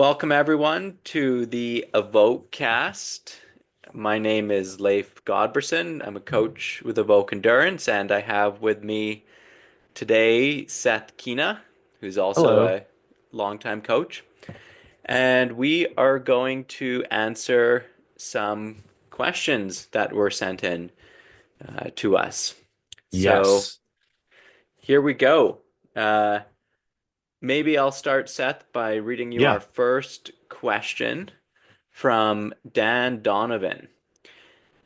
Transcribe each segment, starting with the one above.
Welcome everyone to the Evoke cast. My name is Leif Godberson. I'm a coach with Evoke Endurance, and I have with me today Seth Keena, who's also Hello. a longtime coach. And we are going to answer some questions that were sent in to us. So Yes. here we go. Uh, Maybe I'll start, Seth, by reading you our Yeah. first question from Dan Donovan.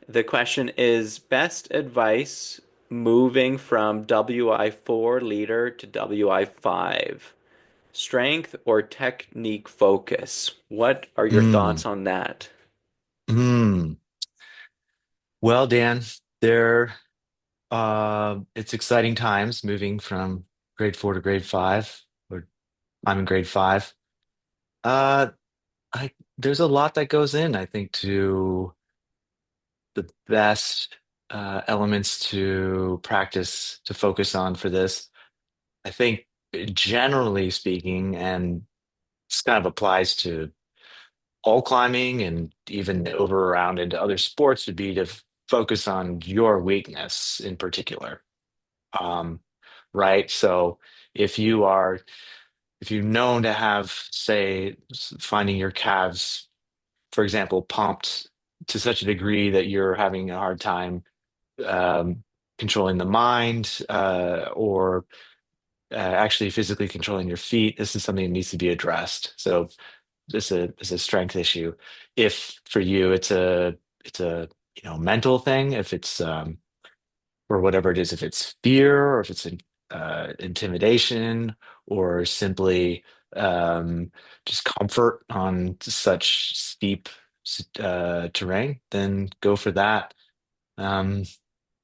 The question is best advice moving from WI4 leader to WI5, strength or technique focus? What are your Mm. thoughts on that? Mm. Well, Dan, there it's exciting times moving from grade 4 to grade 5, or I'm in grade 5. Uh I There's a lot that goes in, I think, to the best elements to practice to focus on for this. I think generally speaking, and this kind of applies to all climbing and even over around into other sports would be to focus on your weakness in particular. Um, right. So if you are, if you're known to have, say, finding your calves, for example, pumped to such a degree that you're having a hard time um, controlling the mind or actually physically controlling your feet, this is something that needs to be addressed. So it's a strength issue. If for you it's a mental thing, if it's or whatever it is, if it's fear or if it's intimidation or simply just comfort on such steep terrain, then go for that. Um,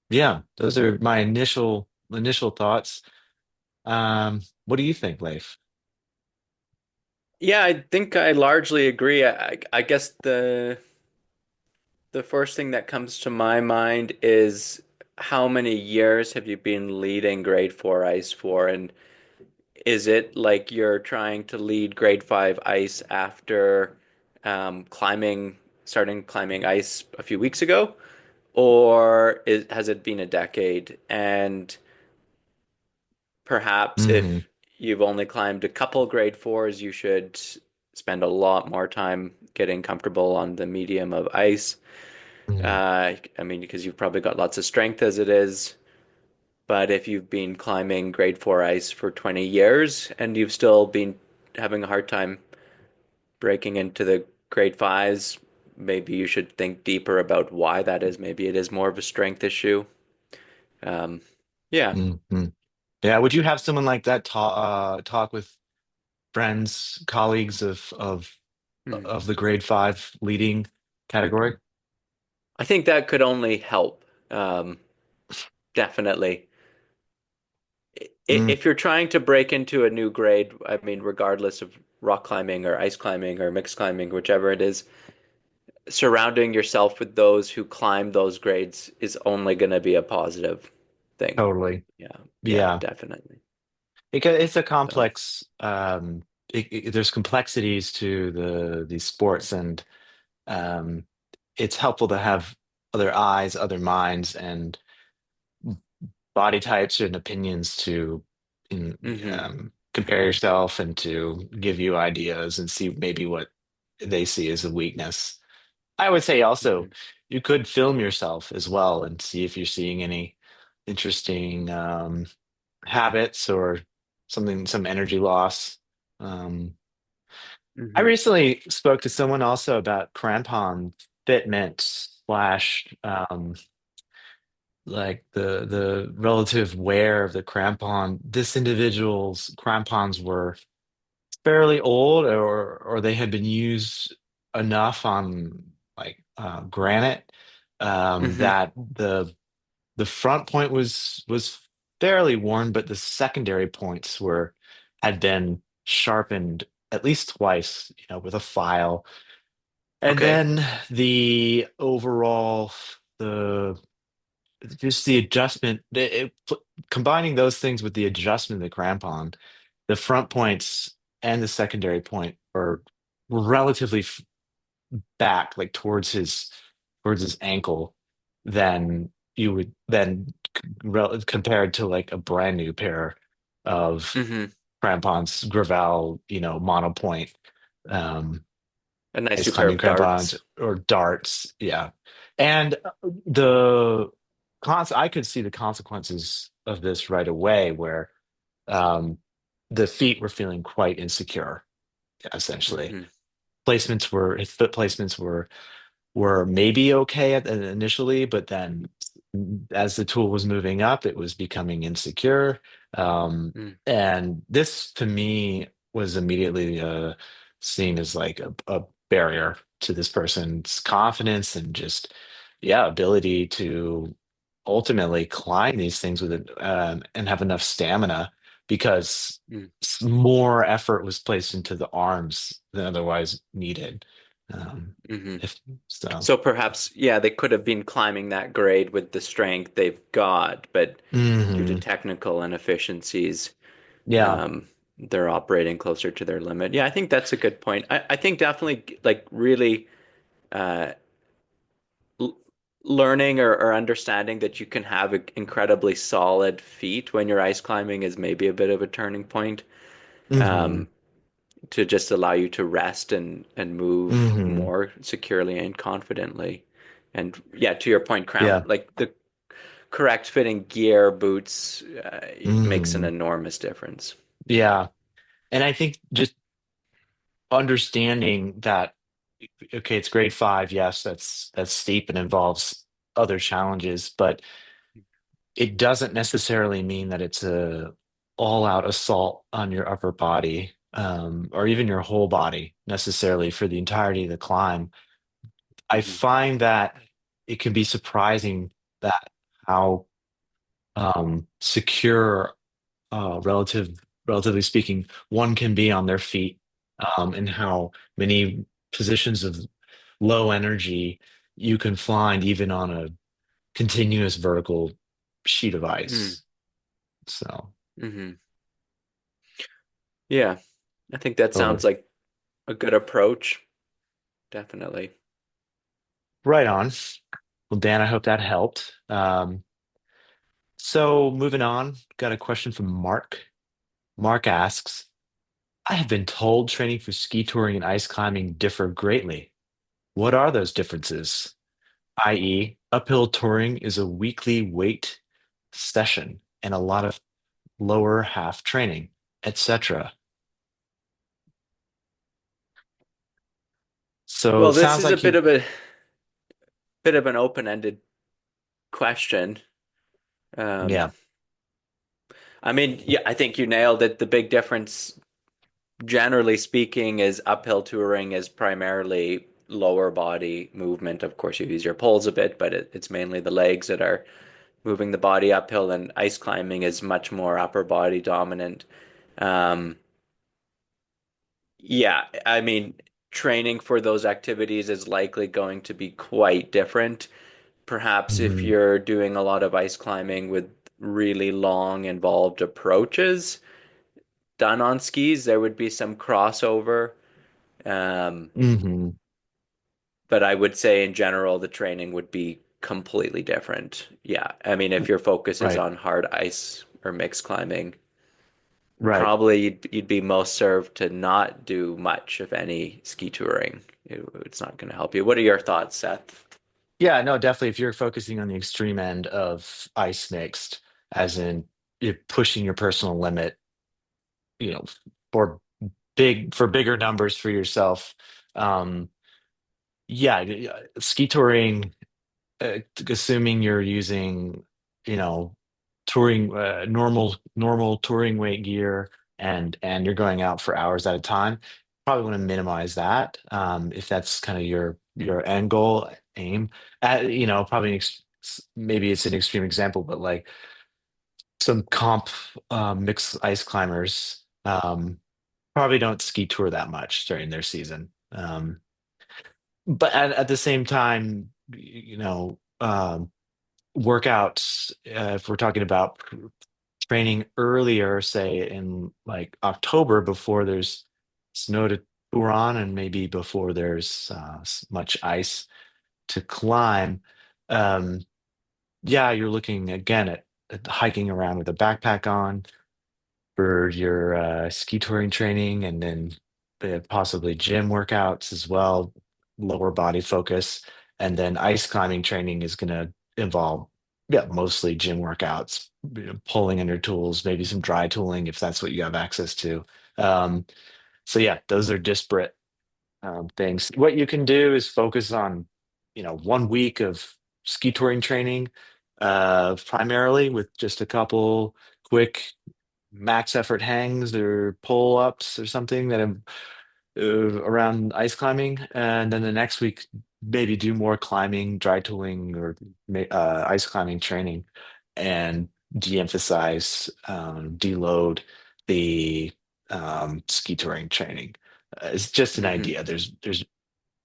yeah, those are my initial thoughts. What do you think, Leif? Yeah, I think I largely agree. I guess the first thing that comes to my mind is how many years have you been leading grade 4 ice for? And is it like you're trying to lead grade 5 ice after starting climbing ice a few weeks ago? Has it been a decade? And perhaps Hmm. if you've only climbed a couple grade 4s, you should spend a lot more time getting comfortable on the medium of ice. Hmm. I mean, because you've probably got lots of strength as it is. But if you've been climbing grade 4 ice for 20 years and you've still been having a hard time breaking into the grade 5s, maybe you should think deeper about why that is. Maybe it is more of a strength issue. Um, yeah. Hmm. Yeah, would you have someone like that talk with friends, colleagues Hmm. of the grade 5 leading category? I think that could only help. Um, Definitely. Mm, If you're trying to break into a new grade, I mean, regardless of rock climbing or ice climbing or mixed climbing, whichever it is, surrounding yourself with those who climb those grades is only going to be a positive thing. totally. Yeah, yeah, Yeah. definitely. It's a So, complex there's complexities to these sports, and um it's helpful to have other eyes, other minds, and body types and opinions to hmm compare yourself and to give you ideas and see maybe what they see as a weakness. I would say also hmm you could film yourself as well and see if you're seeing any interesting habits or some energy loss. Um, I hmm recently spoke to someone also about crampon fitment slash like the relative wear of the crampon. This individual's crampons were fairly old, or they had been used enough on like granite hmm that the front point was fairly worn, but the secondary points were had been sharpened at least twice, with a file. And Okay. then the overall the just the adjustment, combining those things with the adjustment of the crampon, the front points and the secondary point are. relatively back, like towards his ankle, than you would then compared to like a brand new pair of Hmm. crampons, Gravel, monopoint, um, A nice ice new pair climbing of crampons darts. or darts. Yeah. And the I could see the consequences of this right away, where um, the feet were feeling quite insecure, essentially. Hmm. His foot placements were maybe okay initially, but then as the tool was moving up, it was becoming insecure. Mm. And this, to me, was immediately seen as like a barrier to this person's confidence and just, yeah, ability to ultimately climb these things with it, and have enough stamina, because Mm. more effort was placed into the arms than otherwise needed. Hmm. If so. So perhaps, yeah, they could have been climbing that grade with the strength they've got, but due to Hmm. technical inefficiencies, Yeah. they're operating closer to their limit. Yeah, I think that's a good point. I think definitely like really uh, l learning or understanding that you can have incredibly solid feet when you're ice climbing is maybe a bit of a turning point. Hmm. Um, to just allow you to rest and move Hmm. more securely and confidently. And yeah, to your point, cramp Yeah. like the correct fitting gear, boots, makes an Hmm. enormous difference. Yeah. And I think just understanding that, okay, it's grade five. Yes, that's steep and involves other challenges, but it doesn't necessarily mean that it's a all-out assault on your upper body, or even your whole body necessarily for the entirety of the climb. I Hmm. find that it can be surprising that how secure, relatively speaking, one can be on their feet, and how many positions of low energy you can find even on a continuous vertical sheet of Mm. ice. So, Hmm. Yeah, I think that sounds totally. like a good approach. Definitely. Right on. Well, Dan, I hope that helped. So moving on, got a question from Mark. Mark asks, I have been told training for ski touring and ice climbing differ greatly. What are those differences? I.e., uphill touring is a weekly weight session and a lot of lower half training, etc. So Well, it this sounds is a like you, bit of an open-ended question. Um, yeah. I mean, yeah, I think you nailed it. The big difference, generally speaking, is uphill touring is primarily lower body movement. Of course, you use your poles a bit, but it's mainly the legs that are moving the body uphill, and ice climbing is much more upper body dominant. Um, yeah, I mean, training for those activities is likely going to be quite different. Perhaps if Mhm. you're doing a lot of ice climbing with really long, involved approaches done on skis, there would be some crossover. Um, Mhm. but I would say in general, the training would be completely different. Yeah. I mean, if your focus is Right. on hard ice or mixed climbing, Right. probably you'd be most served to not do much, if any, ski touring. It's not going to help you. What are your thoughts, Seth? Yeah, no, definitely. If you're focusing on the extreme end of ice mixed, as in you're pushing your personal limit, you know, for for bigger numbers for yourself. Um, yeah, ski touring, assuming you're using, you know, touring, normal touring weight gear, and you're going out for hours at a time, probably want to minimize that, if that's kind of your end goal, aim. Probably maybe it's an extreme example, but like some comp, mixed ice climbers, probably don't ski tour that much during their season. But at the same time, workouts, if we're talking about training earlier, say in like October before there's snow tour on, and maybe before there's much ice to climb. Um, yeah, you're looking again at hiking around with a backpack on for your ski touring training, and then possibly gym workouts as well, lower body focus. And then ice climbing training is going to involve, yeah, mostly gym workouts, pulling in your tools, maybe some dry tooling if that's what you have access to. Um, so yeah, those are disparate things. What you can do is focus on, 1 week of ski touring training, primarily with just a couple quick max effort hangs or pull ups or something that have around ice climbing, and then the next week maybe do more climbing, dry tooling, or ice climbing training, and de-emphasize, deload the ski touring training. It's just an Hmm. idea. There's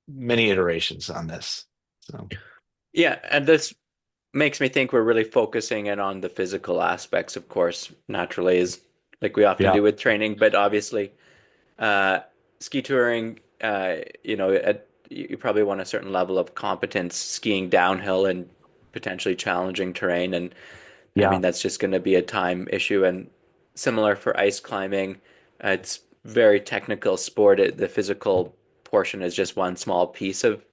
many iterations on this. So Yeah, and this makes me think we're really focusing in on the physical aspects, of course, naturally, is like we often yeah. do with training, but obviously, uh, ski touring, you probably want a certain level of competence skiing downhill and potentially challenging terrain. And I mean, Yeah. that's just going to be a time issue. And similar for ice climbing, it's very technical sport. The physical portion is just one small piece of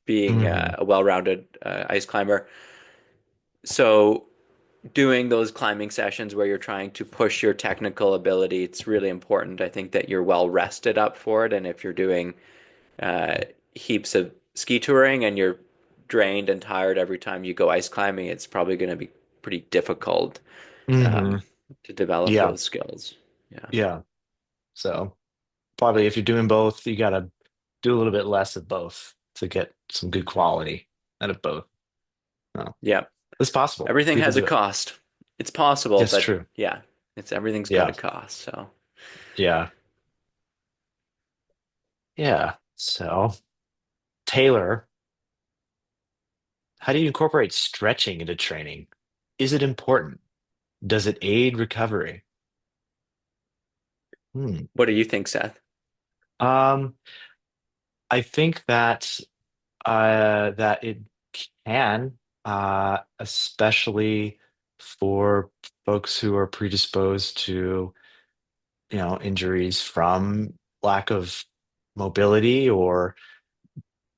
being Hmm. a well-rounded ice climber. So doing those climbing sessions where you're trying to push your technical ability, it's really important. I think that you're well rested up for it. And if you're doing uh, heaps of ski touring and you're drained and tired every time you go ice climbing, it's probably going to be pretty difficult Hmm. um, to develop Yeah. those skills. Yeah. Yeah. So probably if you're doing both, you got to do a little bit less of both to get some good quality out of both. No, Yeah. it's possible. Everything People has a do it. cost. It's possible, It's but true. yeah, it's everything's got Yeah. a cost. So Yeah. Yeah. So, Taylor, how do you incorporate stretching into training? Is it important? Does it aid recovery? Hmm. what do you think, Seth? Um, I think that it can, especially for folks who are predisposed to, injuries from lack of mobility, or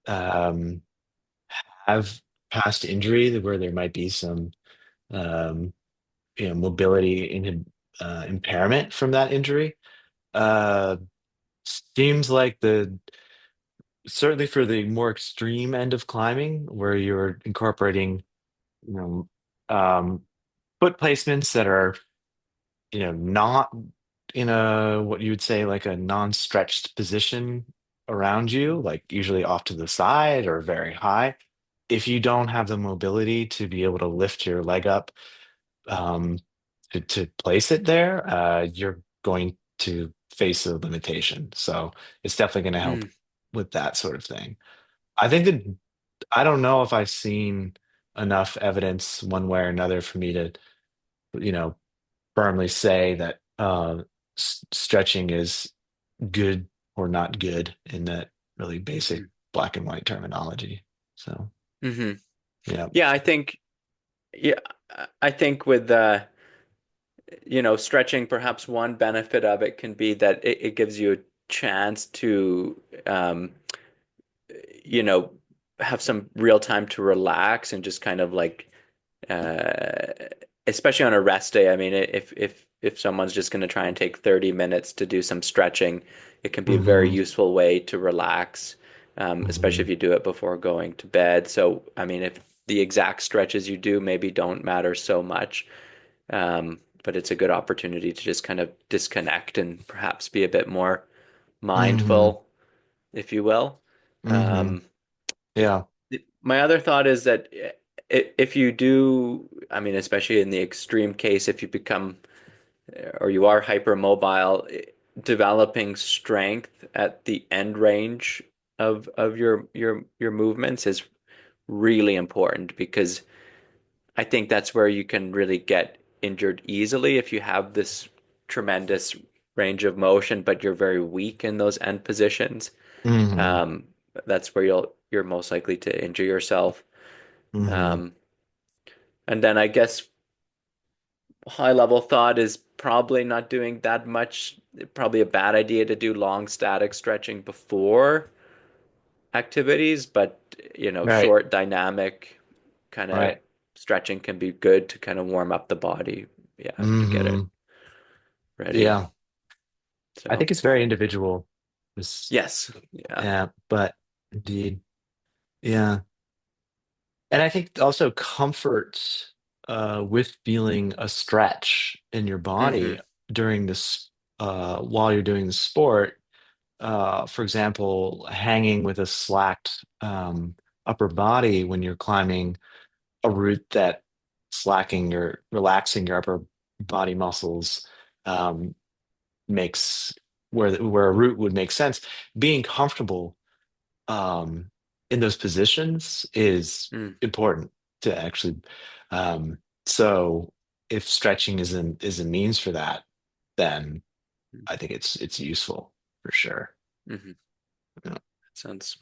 um, have past injury where there might be some um, mobility impairment from that injury. Uh, Seems like the certainly for the more extreme end of climbing, where you're incorporating, you know, um, foot placements that are, not in a what you would say like a non-stretched position around you, like usually off to the side or very high. If you don't have the mobility to be able to lift your leg up, um, to place it there, you're going to face a limitation. So it's definitely going to help Mm, with that sort of thing. I think that I don't know if I've seen enough evidence one way or another for me to, you know, firmly say that stretching is good or not good in that really basic hmm black and white terminology. So, hmm yeah. Yeah, yeah, I think with stretching, perhaps one benefit of it can be that it gives you a chance to, you know, have some real time to relax and just kind of like, uh, especially on a rest day. I mean, if someone's just going to try and take 30 minutes to do some stretching, it can be a very Hmm. useful way to relax, especially Hmm. if you do it before going to bed. So, I mean, if the exact stretches you do maybe don't matter so much, but it's a good opportunity to just kind of disconnect and perhaps be a bit more Hmm. mindful, if you will. Hmm. Um, Yeah. my other thought is that if you do, I mean, especially in the extreme case, if you become or you are hypermobile, developing strength at the end range of your movements is really important because I think that's where you can really get injured easily if you have this tremendous range of motion, but you're very weak in those end positions, Hmm. um, that's where you're most likely to injure yourself. Hmm. Um, and then I guess high level thought is probably not doing that much. Probably a bad idea to do long static stretching before activities, but Right. short dynamic kind of Right. stretching can be good to kind of warm up the body, yeah, to get it Hmm. ready. Yeah. I So, think it's very individual. This, yes, yeah. yeah, but indeed. Yeah. And I think also comfort with feeling a stretch in your Hmm. body during this while you're doing the sport. For example, hanging with a slacked upper body when you're climbing a route that relaxing your upper body muscles um, makes where a route would make sense. Being comfortable um, in those positions is Mm. important to actually. Um, so if stretching is a means for that, then I think it's useful for sure. Hmm. Yeah. Sounds,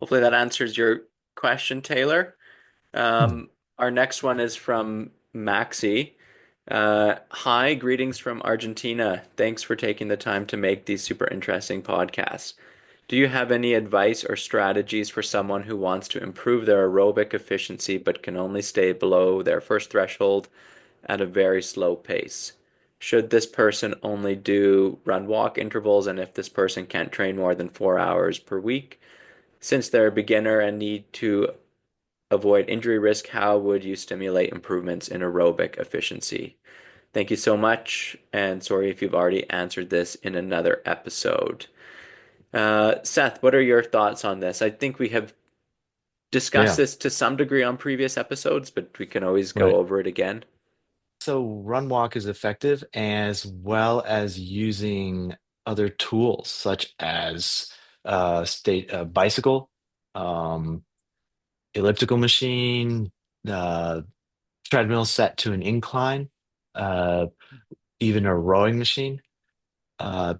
hopefully that answers your question, Taylor. Hmm. Our next one is from Maxi. Hi, greetings from Argentina. Thanks for taking the time to make these super interesting podcasts. Do you have any advice or strategies for someone who wants to improve their aerobic efficiency but can only stay below their first threshold at a very slow pace? Should this person only do run walk intervals, and if this person can't train more than 4 hours per week? Since they're a beginner and need to avoid injury risk, how would you stimulate improvements in aerobic efficiency? Thank you so much, and sorry if you've already answered this in another episode. Seth, what are your thoughts on this? I think we have discussed Yeah, this to some degree on previous episodes, but we can always go right. over it again. So run walk is effective as well as using other tools such as state bicycle, um, elliptical machine, uh, treadmill set to an incline, uh, even a rowing machine. Uh,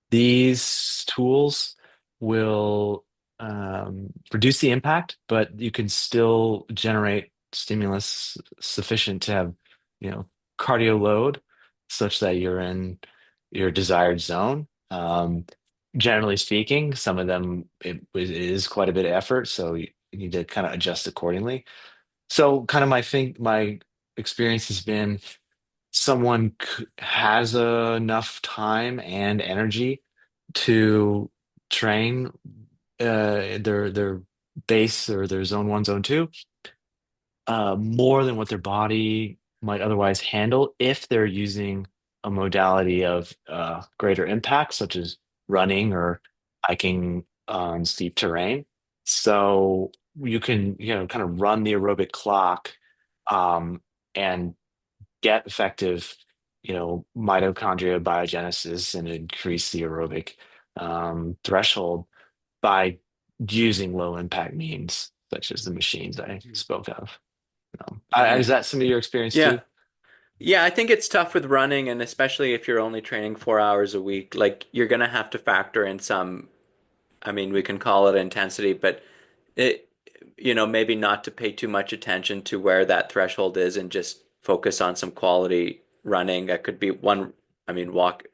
these tools will reduce the impact, but you can still generate stimulus sufficient to have, you know, cardio load such that you're in your desired zone. Generally speaking, some of them it is quite a bit of effort, so you need to kind of adjust accordingly. So, kind of my experience has been someone has enough time and energy to train their base or their zone one, zone two, more than what their body might otherwise handle if they're using a modality of greater impact, such as running or hiking on steep terrain. So you can, kind of run the aerobic clock and get effective, mitochondria biogenesis and increase the aerobic threshold by using low impact means such as the machines I spoke of. Hmm. Is that some of your experience Yeah. too? Yeah, I think it's tough with running, and especially if you're only training 4 hours a week, like you're gonna have to factor in some, I mean, we can call it intensity, but it, maybe not to pay too much attention to where that threshold is and just focus on some quality running. That could be one, I mean, walk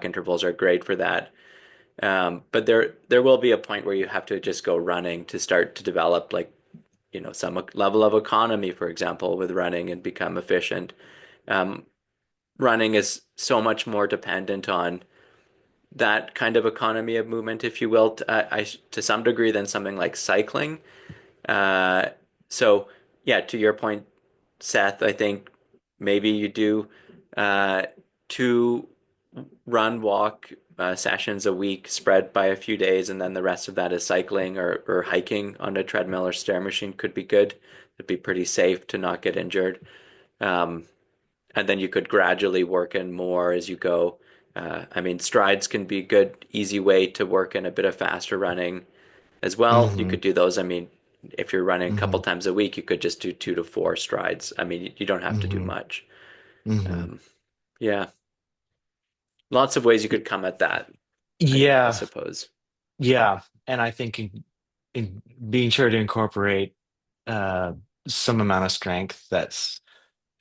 intervals are great for that. But there will be a point where you have to just go running to start to develop like, some level of economy, for example, with running and become efficient. Um, Running is so much more dependent on that kind of economy of movement, if you will, to some degree than something like cycling. Uh, so yeah, to your point, Seth, I think maybe you do uh, two run walk sessions a week spread by a few days, and then the rest of that is cycling or hiking on a treadmill or stair machine could be good. It'd be pretty safe to not get injured. Um, and then you could gradually work in more as you go. I mean, strides can be a good, easy way to work in a bit of faster running as well. You Hmm. could do those. I mean, if you're running a couple Hmm. times a week, you could just do 2 to 4 strides. I mean, you don't have to do Hmm. much. Hmm. Um, yeah. Lots of ways you could come at that, I Yeah, suppose. yeah, and I think in being sure to incorporate uh, some amount of strength that's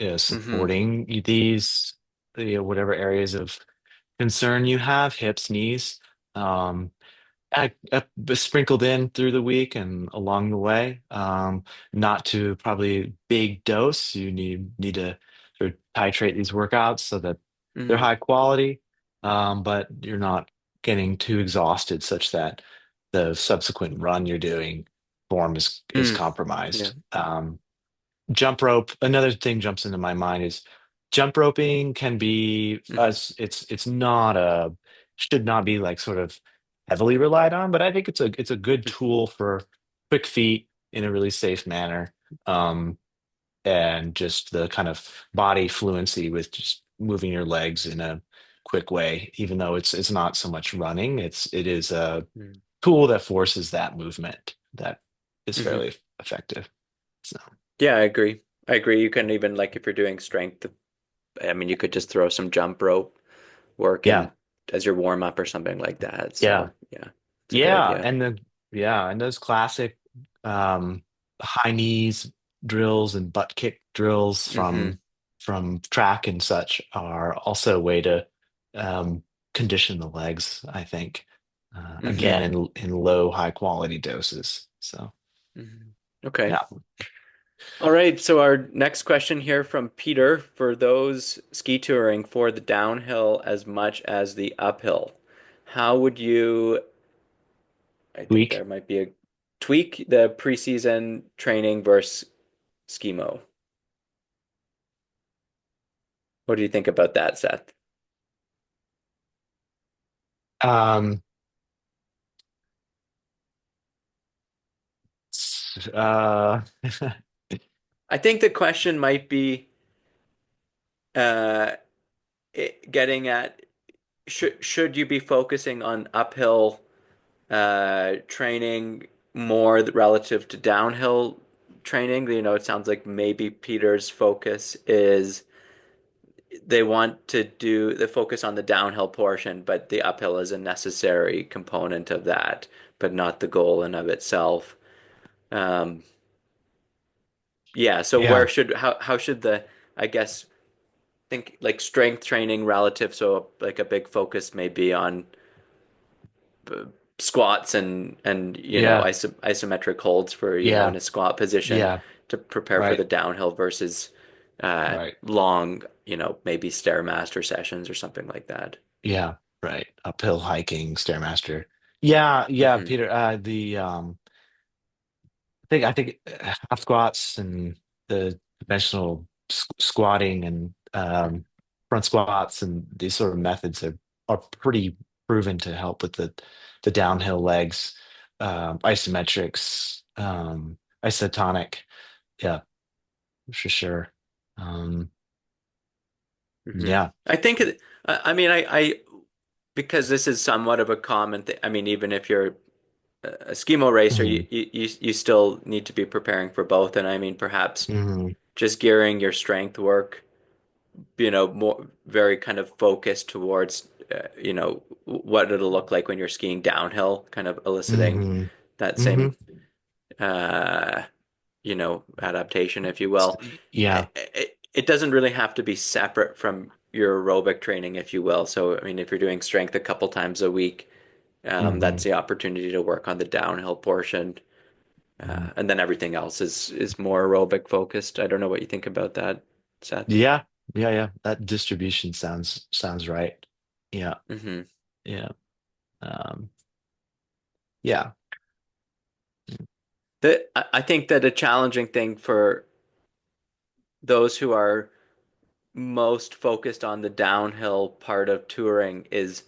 Hmm. supporting these, whatever areas of concern you have, hips, knees. Um, sprinkled in through the week and along the way. Not to probably big dose. You need to sort of titrate these workouts so that they're Hmm. high quality, but you're not getting too exhausted such that the subsequent run you're doing form is Mm. Yeah. compromised. Jump rope, another thing jumps into my mind is jump roping can be Hmm. as it's not a should not be like sort of heavily relied on, but I think it's a good tool for quick feet in a really safe manner. Um, and just the kind of body fluency with just moving your legs in a quick way, even though it's not so much running, it is a tool that forces that movement that is Hmm. fairly effective. So Yeah, I agree. I agree. You can even like if you're doing strength, I mean, you could just throw some jump rope work yeah. in as your warm up or something like that. Yeah. So yeah, it's a good Yeah, idea. and those classic um high knees drills and butt kick drills Hmm. from track and such are also a way to um condition the legs, I think. Again Hmm. in low high quality doses. So, Hmm. Okay. yeah. All right. So our next question here from Peter, for those ski touring for the downhill as much as the uphill, how would you, I think Week. there might be a tweak the preseason training versus skimo. What do you think about that, Seth? Um uh I think the question might be uh, getting at should you be focusing on uphill training more relative to downhill training? You know, it sounds like maybe Peter's focus is they want to do the focus on the downhill portion, but the uphill is a necessary component of that, but not the goal in of itself. Um, yeah, so yeah. where should how should the I guess think like strength training relative, so like a big focus may be on uh, squats and Yeah. isometric holds for in Yeah. a squat position Yeah. to prepare for Right. the downhill versus Right. long maybe stairmaster sessions or something like that. Yeah. Right. Uphill hiking, Stairmaster. Yeah, yeah, Hmm. Peter. I think half squats and the conventional squatting and front squats and these sort of methods are pretty proven to help with the downhill legs, isometrics, isotonic. Yeah, for sure. Um, Hmm. yeah. I think I mean I because this is somewhat of a common thing. I mean, even if you're a skimo racer, Hmm. you still need to be preparing for both. And I mean, perhaps Hmm. just gearing your strength work, more very kind of focused towards, what it'll look like when you're skiing downhill, kind of eliciting Hmm. that Hmm. same, uh, adaptation, if you will. Yeah. It doesn't really have to be separate from your aerobic training, if you will. So, I mean, if you're doing strength a couple times a week, Hmm. that's the opportunity to work on the downhill portion. Hmm. And then everything else is more aerobic focused. I don't know what you think about that, Seth. Yeah. Yeah. Yeah. That distribution sounds right. Yeah. Hmm. Yeah. Um, yeah. I think that a challenging thing for those who are most focused on the downhill part of touring is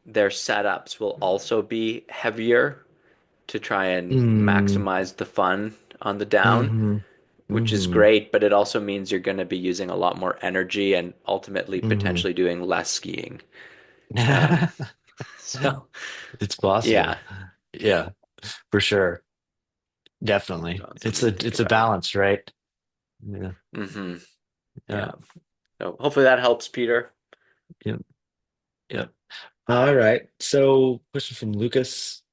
their setups will also be heavier to try and Mm, maximize the fun on the down, mm-hmm, which is mm-hmm, great, but it also means you're going to be using a lot more energy and ultimately mm-hmm. potentially doing less skiing. Um, so It's possible. yeah, yeah, Yeah, for sure. Definitely. so It's something a to think it's a about. balance, right? Yeah. Hmm. Yeah. Yeah. So hopefully that helps, Peter. Yeah. Yep. All right. So, question from Lucas.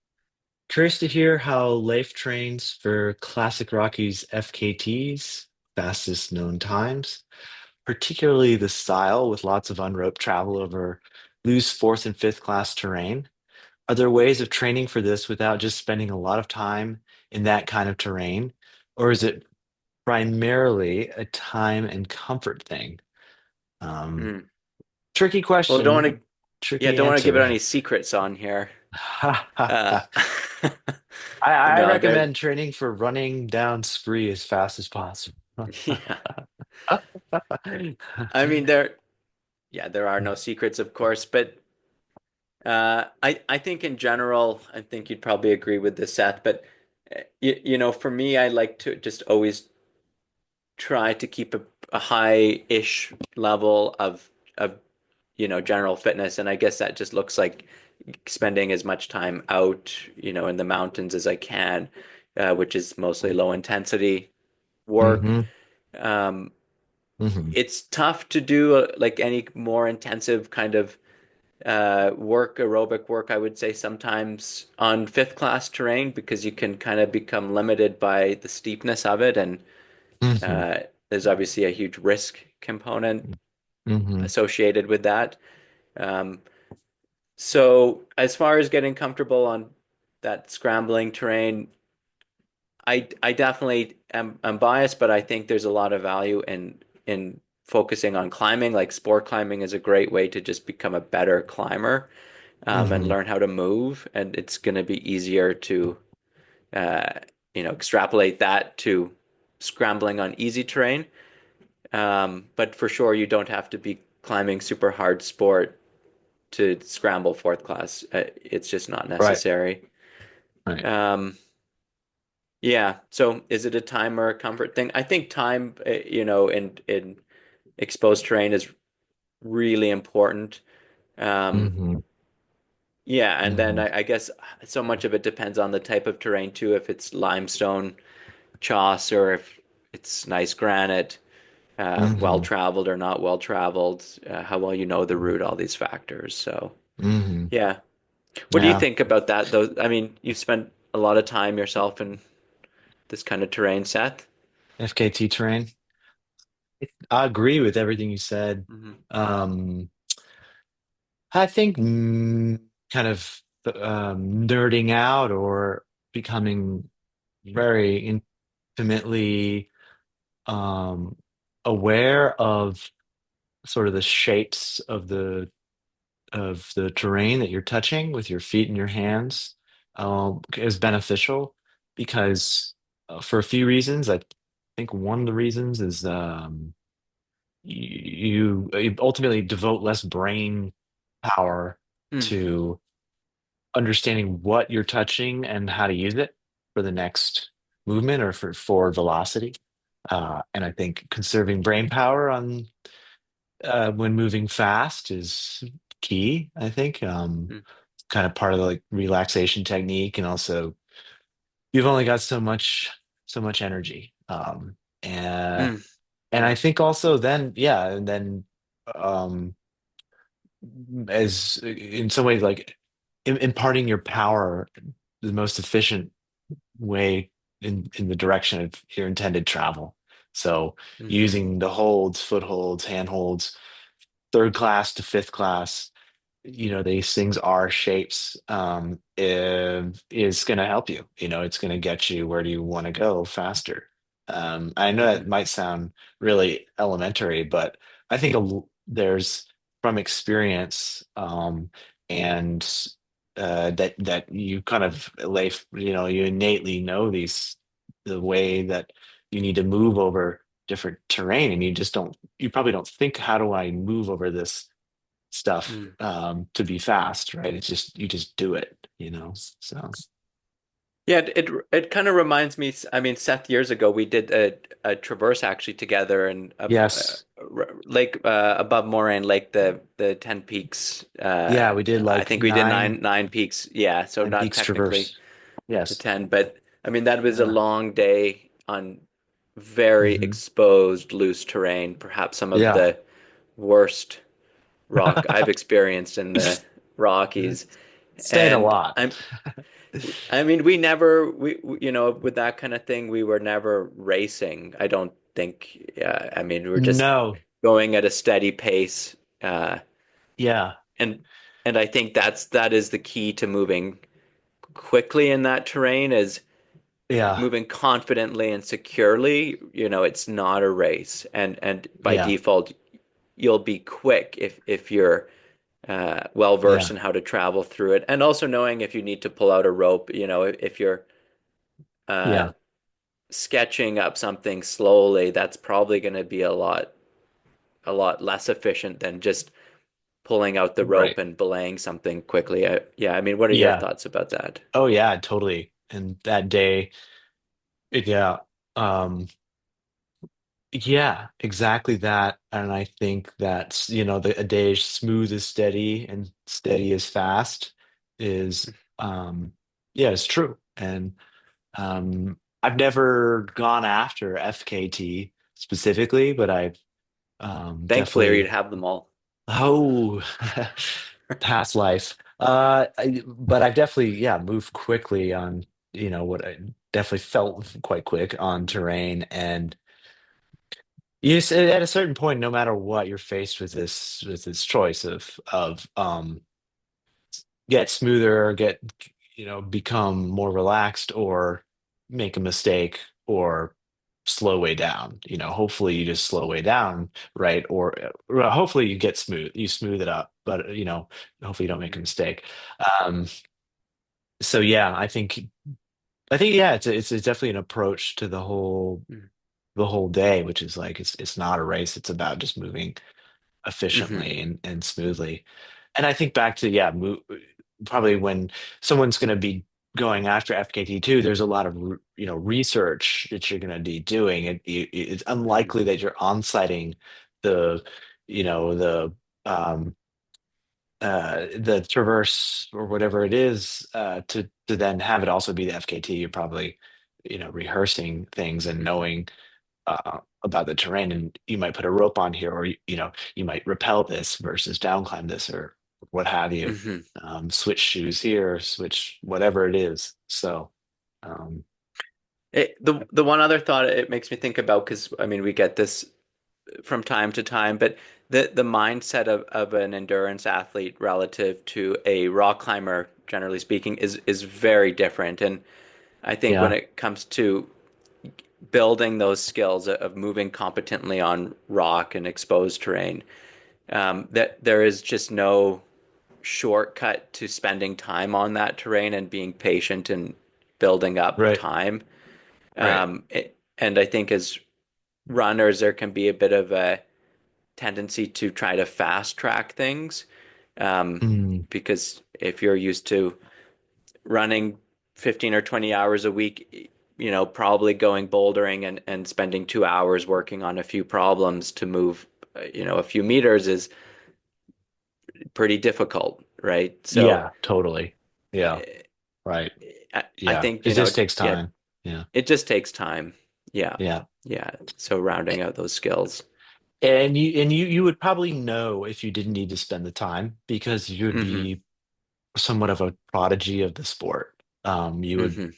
Curious to hear how Leif trains for Classic Rocky's FKTs, fastest known times, particularly the style with lots of unroped travel over loose fourth and fifth class terrain. Are there ways of training for this without just spending a lot of time in that kind of terrain? Or is it primarily a time and comfort thing? Um, Mm. Tricky Well, don't want question, to, yeah, tricky don't want to give it answer. any secrets on here. Uh, I, I no, there, recommend training for running down spree as fast as possible. yeah. I mean, yeah, there are no secrets, of course, but I think in general, I think you'd probably agree with this, Seth. But for me, I like to just always try to keep a high-ish level of general fitness, and I guess that just looks like spending as much time out, in the mountains as I can, which is mostly low intensity work. Hmm. Um, Hmm. it's tough to do like any more intensive kind of aerobic work, I would say sometimes on fifth class terrain because you can kind of become limited by the steepness of it. And Hmm. uh, there's obviously a huge risk component Hmm. associated with that. Um, so as far as getting comfortable on that scrambling terrain, I definitely am biased, but I think there's a lot of value in focusing on climbing. Like sport climbing is a great way to just become a better climber, and Hmm. learn how to move. And it's going to be easier to, uh, extrapolate that to scrambling on easy terrain. But for sure, you don't have to be climbing super hard sport to scramble fourth class. It's just not Right. necessary. Right. Um, yeah. So is it a time or a comfort thing? I think time, in exposed terrain is really important. Um, Hmm. yeah, and then Hmm. I guess so much of it depends on the type of terrain too. If it's limestone choss or if it's nice granite, well Hmm. traveled or not well traveled, how well you know the route, all these factors. So Hmm. yeah. What do you Yeah. think about that though? I mean, you've spent a lot of time yourself in this kind of terrain, Seth. FKT terrain. I agree with everything you said. Hmm. Um, I think kind of nerding out or becoming very intimately um, aware of sort of the shapes of the terrain that you're touching with your feet and your hands is beneficial because for a few reasons. I think one of the reasons is you ultimately devote less brain power Mm, to understanding what you're touching and how to use it for the next movement or for forward velocity. And I think conserving brain power on when moving fast is key. I think mm, kind of part of the like relaxation technique, and also you've only got so much energy. And mm, and I mm, think also then yeah, and then um, as in some ways like imparting your power the most efficient way in the direction of your intended travel. So hmm, using the holds, footholds, handholds, third class to fifth class, these things are shapes, is going to help you. It's going to get you where do you want to go faster. I know that hmm, might sound really elementary, but I think there's from experience, and that you kind of Leif, you innately know the way that you need to move over different terrain, and you probably don't think, how do I move over this stuff mm. to be fast, right? It's just you just do it, so Yeah, it kind of reminds me. I mean, Seth, years ago we did a traverse actually together and yes. lake above Moraine Lake, the 10 peaks. Yeah, we did I like think we did nine peaks. Yeah, so nine not peaks technically traverse. the Yes. 10, but I mean that was a Yeah. long day on very Hmm. exposed loose terrain, perhaps some of Yeah. the worst rock I've experienced in the Rockies. Stayed a And lot. I mean, we never, you know, with that kind of thing, we were never racing. I don't think, I mean, we were just No. going at a steady pace. Uh, Yeah. and, and I think that is the key to moving quickly in that terrain is Yeah. moving confidently and securely. You know, it's not a race. And by Yeah. default, you'll be quick if you're well versed Yeah. in how to travel through it, and also knowing if you need to pull out a rope. You know, if you're uh, Yeah. sketching up something slowly, that's probably going to be a lot less efficient than just pulling out the rope Right. and belaying something quickly. Yeah, I mean, what are your Yeah. thoughts about that? Oh yeah, totally. And that day, yeah. Um, yeah, exactly that. And I think that's, a day smooth is steady and steady is fast is yeah, it's true. And I've never gone after FKT specifically, but I've Thankfully, you'd definitely have them all. oh past life. But I've definitely, yeah, moved quickly on, what I definitely felt quite quick on terrain. And at a certain point, no matter what, you're faced with this choice of get smoother, become more relaxed, or make a mistake, or slow way down. Hopefully you just slow way down, right? Or hopefully you smooth it up, but hopefully you don't make a Hmm. mistake. Um, so yeah, I think yeah, it's definitely an approach to the whole day, which is like it's not a race. It's about just moving Hmm. efficiently and smoothly. And I think back to, yeah, probably when someone's going to be going after FKT2, there's a lot of research that you're going to be doing. It's Hmm. unlikely that you're on-siting the the um the traverse or whatever it is to then have it also be the FKT. You're probably rehearsing things and Hmm. knowing about the terrain, and you might put a rope on here, or you might rappel this versus down climb this, or what have you. Hmm. Switch shoes here, switch whatever it is. So, um, The one other thought it makes me think about, because I mean we get this from time to time, but the mindset of an endurance athlete relative to a rock climber, generally speaking, is very different. And I think when yeah, it comes to building those skills of moving competently on rock and exposed terrain, that there is just no shortcut to spending time on that terrain and being patient and building up right, time. right. And I think as runners, there can be a bit of a tendency to try to fast track things, um, Mm, because if you're used to running 15 or 20 hours a week, you know, probably going bouldering and spending 2 hours working on a few problems to move, you know, a few meters is pretty difficult, right? So yeah, totally. Yeah, right. I Yeah, think, it you know, just takes yeah, time. Yeah, it just takes time. Yeah. yeah. Yeah. So rounding out those skills. And you would probably know if you didn't need to spend the time because you'd Hmm. be somewhat of a prodigy of the sport. You would Hmm.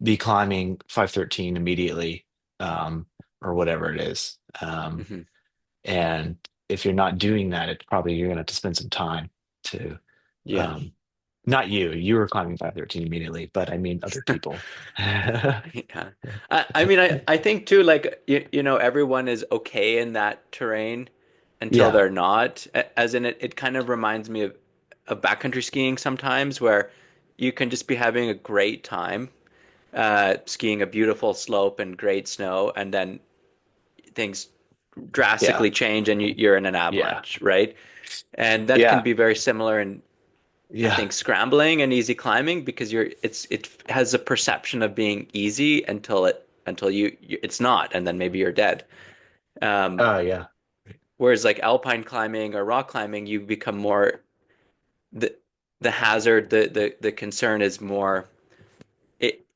be climbing 513 immediately, or whatever it is. Hmm. And if you're not doing that, it's probably you're gonna have to spend some time to Yeah. um, not you were climbing 513 immediately, but I mean other people. Yeah. I mean, I think too, like, you know, everyone is okay in that terrain until Yeah, they're not. As in, it kind of reminds me of backcountry skiing sometimes, where you can just be having a great time, skiing a beautiful slope and great snow, and then things yeah, drastically change and you're in an yeah, avalanche, right? And that can yeah, be very similar in, I yeah. think, scrambling and easy climbing, because it has a perception of being easy until it's not, and then maybe you're dead. Um, Oh yeah, whereas like alpine climbing or rock climbing, you become more the the hazard, the concern is more,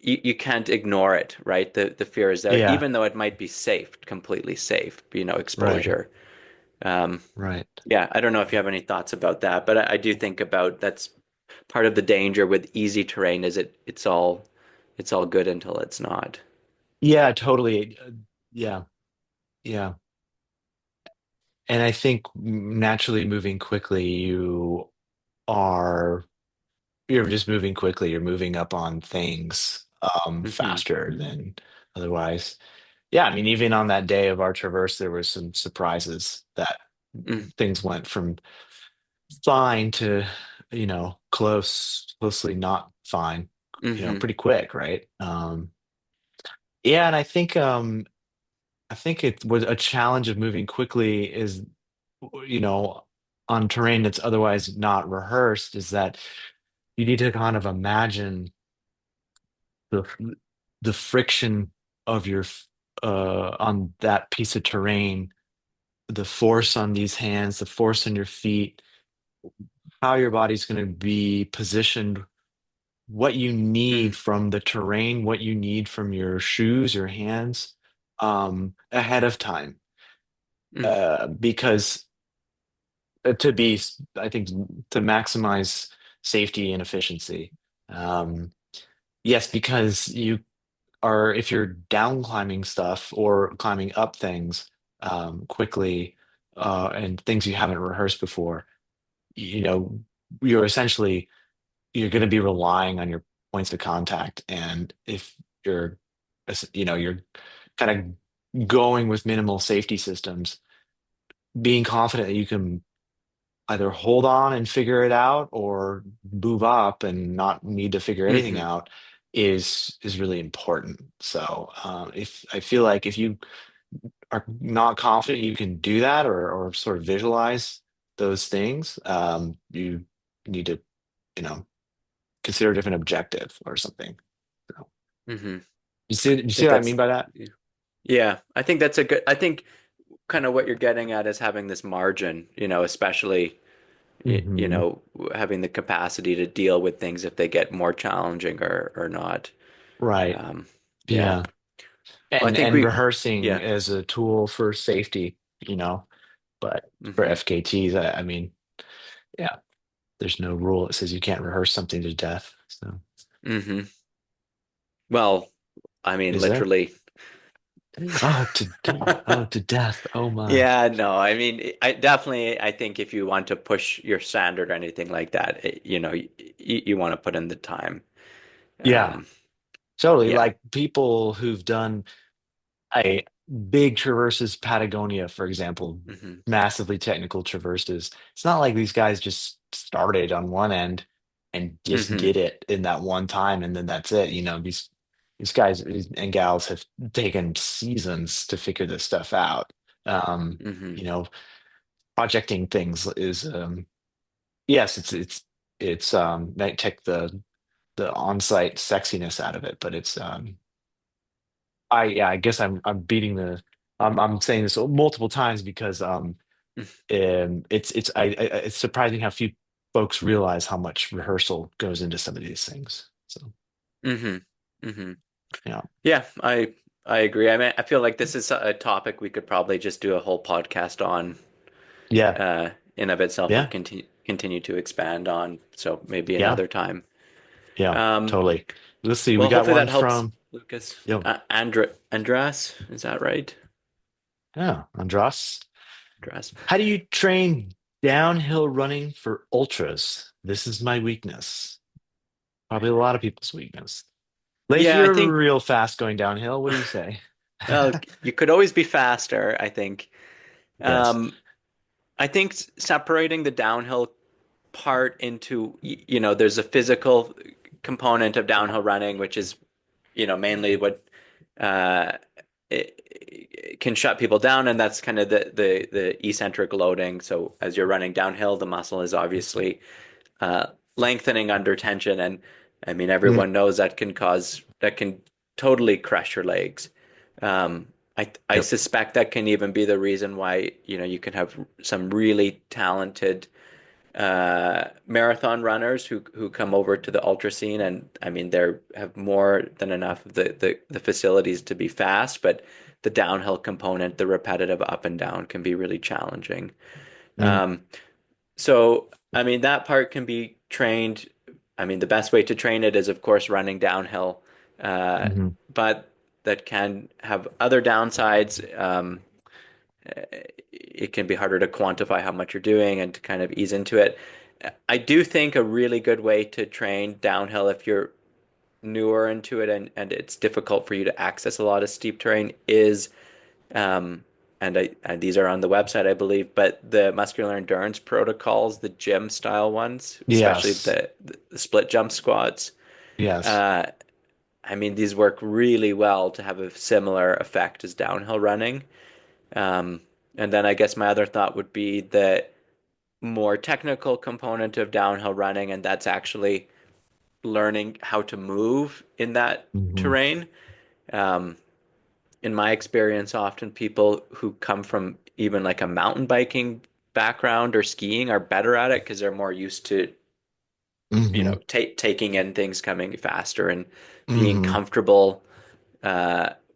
you can't ignore it, right? The fear is there, yeah, even though it might be safe, completely safe, you know, right. exposure. Um, Right. yeah, I don't know if you have any thoughts about that, but I do think about that's part of the danger with easy terrain is it's all good until it's not. Yeah, totally. Yeah, yeah. And I think naturally moving quickly, are you're just moving quickly. You're moving up on things Hmm. faster than otherwise. Yeah, I mean, even on that day of our traverse, there were some surprises that things went from fine to, closely not fine, Mm-hmm. pretty quick, right? Yeah, and I think it was a challenge of moving quickly is, you know, on terrain that's otherwise not rehearsed, is that you need to kind of imagine the the friction of on that piece of terrain, the force on these hands, the force on your feet, how your body's going to be positioned, what you need from the terrain, what you need from your shoes, your hands, ahead of time. Mm-hmm. Because I think, to maximize safety and efficiency. Um, yes, because if you're down climbing stuff or climbing up things quickly, and things you haven't rehearsed before, you know, you're essentially you're going to be relying on your points of contact. And if you're, you're kind of going with minimal safety systems, being confident that you can either hold on and figure it out or move up and not need to figure anything Mm-hmm. out is really important. So if I feel like if you are not confident you can do that, or sort of visualize those things, you need to, you know, consider a different objective or something. So, Mm-hmm. you I see think what I mean by that? yeah, I think that's a good, I think kind of what you're getting at is having this margin, especially, Hmm. having the capacity to deal with things if they get more challenging or not. Right. Um, yeah. Yeah. Well, I think And we, rehearsing yeah. as a tool for safety, but for Hmm. FKTs, I mean, yeah, there's no rule that says you can't rehearse something to death. So, Hmm. Well, I mean, is there? literally. Oh, to death. Oh, to death. Oh my. Yeah, no, I mean, I think if you want to push your standard or anything like that, you want to put in the time. Yeah, Um, totally. yeah. Like people who've done a big traverses, Patagonia, for example, Hmm. massively technical traverses. It's not like these guys just started on one end and just Hmm. did it in that one time and then that's it. These guys and gals have taken seasons to figure this stuff out. Um, Hmm. you know, projecting things is, yes, it's might take the on-site sexiness out of it, but it's I guess I'm beating I'm saying this multiple times because it's surprising how few folks realize how much rehearsal goes into some of these things. So Hmm. Hmm. yeah, Yeah, I agree. I mean, I feel like this is a topic we could probably just do a whole podcast on, yeah, in of itself and yeah, continue to expand on. So maybe yeah, another time. yeah, Um, totally. Let's see. We well, got hopefully one that helps, from, Lucas. yo, Andras, is that right? yeah, Andras. Andras. How do you train downhill running for ultras? This is my weakness. Probably a lot of people's weakness. Leif, Yeah, I you're think. real fast going downhill. What do you say? Well, you could always be faster, I think. Yes. Um, I think separating the downhill part into, there's a physical component of downhill running, which is, mainly what uh, it can shut people down, and that's kind of the eccentric loading. So as you're running downhill, the muscle is obviously uh, lengthening under tension, and I mean Mm, everyone knows that can totally crush your legs. Um, I yep. suspect that can even be the reason why you can have some really talented marathon runners who come over to the ultra scene, and I mean they have more than enough of the facilities to be fast, but the downhill component, the repetitive up and down can be really challenging. Mm, Um, so, I mean, that part can be trained. I mean, the best way to train it is, of course, running downhill, uh, hmm but that can have other downsides. It can be harder to quantify how much you're doing and to kind of ease into it. I do think a really good way to train downhill if you're newer into it and it's difficult for you to access a lot of steep terrain is and these are on the website, I believe, but the muscular endurance protocols, the gym style ones, especially Yes. the split jump squats. Yes. Uh, I mean, these work really well to have a similar effect as downhill running. Um, and then I guess my other thought would be the more technical component of downhill running, and that's actually learning how to move in that hmm terrain. Um, in my experience, often people who come from even like a mountain biking background or skiing are better at it because they're more used to, hmm taking in things coming faster and being hmm comfortable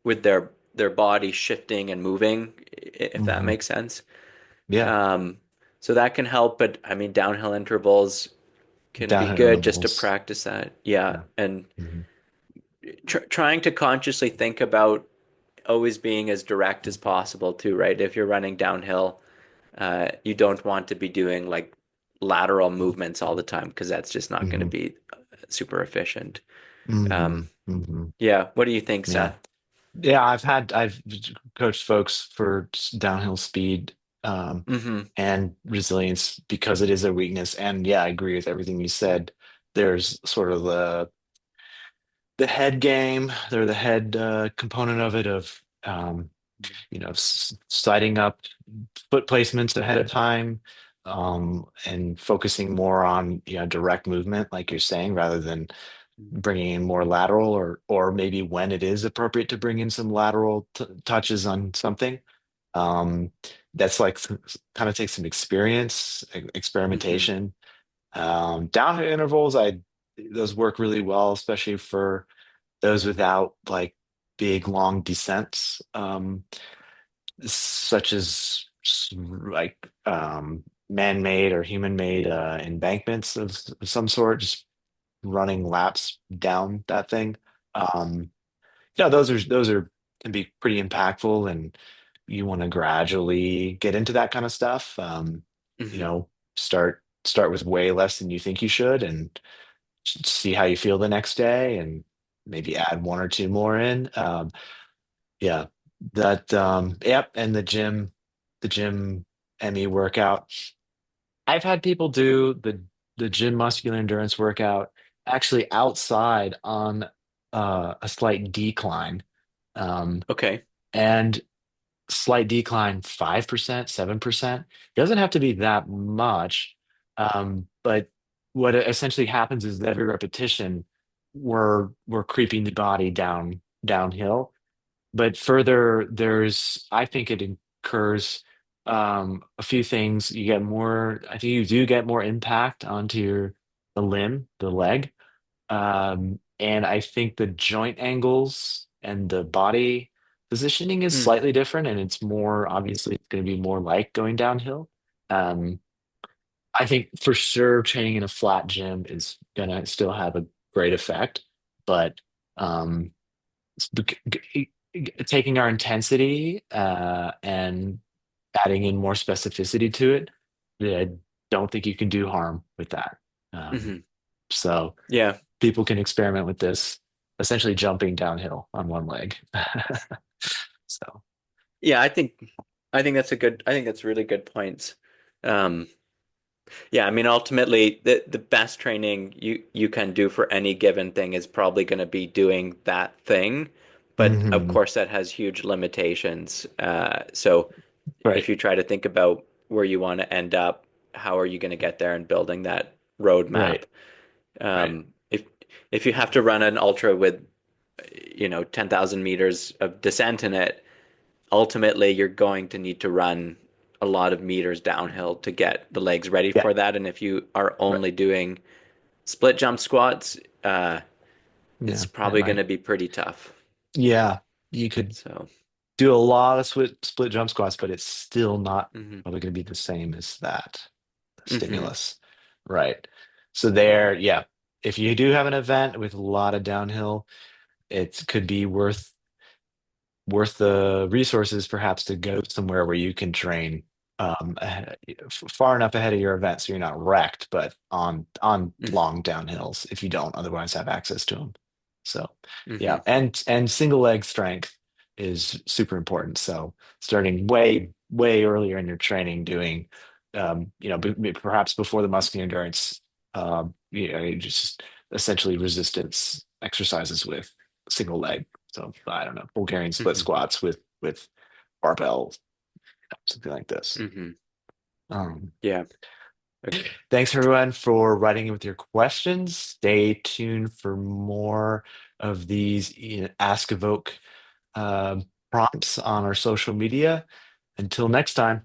with their body shifting and moving, if that hmm makes sense. Yeah. Um, so that can help, but I mean, downhill intervals can be Downhill good just to intervals. practice that. Yeah, Yeah. and hmm trying to consciously think about always being as direct as possible too, right? If you're running downhill, you don't want to be doing like lateral movements all the time because that's just not going to hmm be super efficient. hmm Um, hmm yeah, what do you think, Yeah. Seth? Yeah, I've coached folks for downhill speed Mm-hmm. and resilience because it is a weakness. And yeah, I agree with everything you said. There's sort of the head game, or the head component of it of sighting up foot placements ahead of time, and focusing more on direct movement, like you're saying, rather than bringing in more lateral, or maybe when it is appropriate to bring in some lateral touches on something. Um, that's like kind of takes some experience, Mm-hmm. experimentation. Downhill intervals, I those work really well, especially for those without like big long descents, such as like man-made or human-made embankments of some sort, just running laps down that thing. Um, yeah, those are can be pretty impactful, and you want to gradually get into that kind of stuff. You Mm-hmm. know, start with way less than you think you should, and see how you feel the next day, and maybe add one or two more in. Yeah, that yep, and the gym ME workout. I've had people do the gym muscular endurance workout actually outside on a slight decline. Um, Okay. and slight decline 5%, 7%. It doesn't have to be that much. But what essentially happens is that every repetition we're creeping the body downhill. But further, I think it incurs a few things. You get more, I think you do get more impact onto the limb, the leg. And I think the joint angles and the body positioning is Mm. slightly different, and it's more obviously it's going to be more like going downhill. Um, I think for sure training in a flat gym is going to still have a great effect, but um, taking our intensity and adding in more specificity to it, I don't think you can do harm with that. Um, Mm-hmm. so Yeah. people can experiment with this, essentially jumping downhill on one leg. So, Yeah, I think that's really good points. Um, Yeah, I mean, ultimately, the best training you can do for any given thing is probably going to be doing that thing, but of mhm, course that has huge limitations. So if right, you try to think about where you want to end up, how are you going to get there and building that roadmap? right, right. If you have to run an ultra with 10,000 meters of descent in it, ultimately you're going to need to run a lot of meters downhill to get the legs ready Yeah, for that. And if you are right. only doing split jump squats, it's Yeah, that probably going might. to be pretty tough. Yeah, you could So, Do a lot of split jump squats, but it's still not Mm-hmm. probably going to be the same as that Mm-hmm. stimulus. Right. So there, yeah. If you do have an event with a lot of downhill, it could be worth the resources perhaps to go somewhere where you can train far enough ahead of your event so you're not wrecked, but on long downhills if you don't otherwise have access to them. So Mm-hmm. yeah, and single leg strength is super important. So starting way earlier in your training, doing perhaps before the muscular endurance, you just essentially resistance exercises with single leg. So I don't know, Bulgarian split Mm-hmm. squats with barbell, something like this. Mm-hmm. Um, Yeah. Okay. Thanks everyone for writing in with your questions. Stay tuned for more of these Ask Evoke prompts on our social media. Until next time.